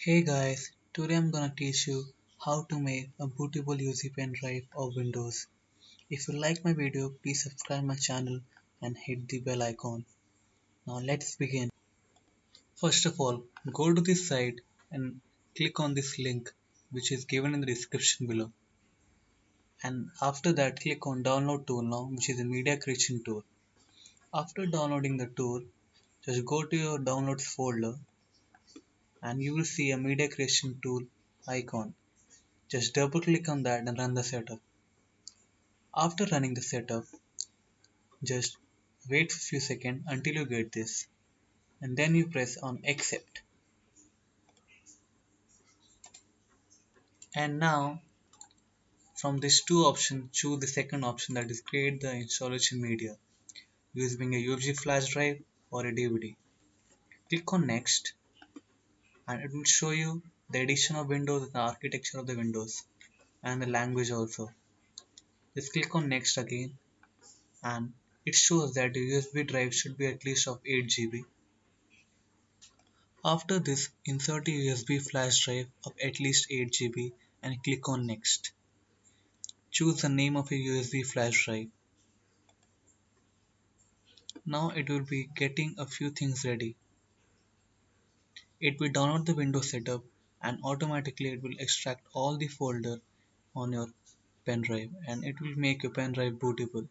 Hey guys, today I'm gonna teach you how to make a bootable USB pen drive of Windows. If you like my video, please subscribe my channel and hit the bell icon. Now let's begin. First of all, go to this site and click on this link which is given in the description below. And after that click on download tool now, which is a media creation tool. After downloading the tool, just go to your downloads folder and you will see a media creation tool icon. Just double click on that and run the setup. After running the setup, just wait for a few seconds until you get this and then you press on accept. And now from these two options choose the second option, that is create the installation media using a USB flash drive or a DVD. Click on next and it will show you the edition of Windows, the architecture of the Windows and the language also. Just click on next again and it shows that the USB drive should be at least of 8 GB. After this, insert a USB flash drive of at least 8 GB and click on next. Choose the name of your USB flash drive. Now it will be getting a few things ready. It will download the Windows setup and automatically it will extract all the folder on your pen drive and it will make your pen drive bootable.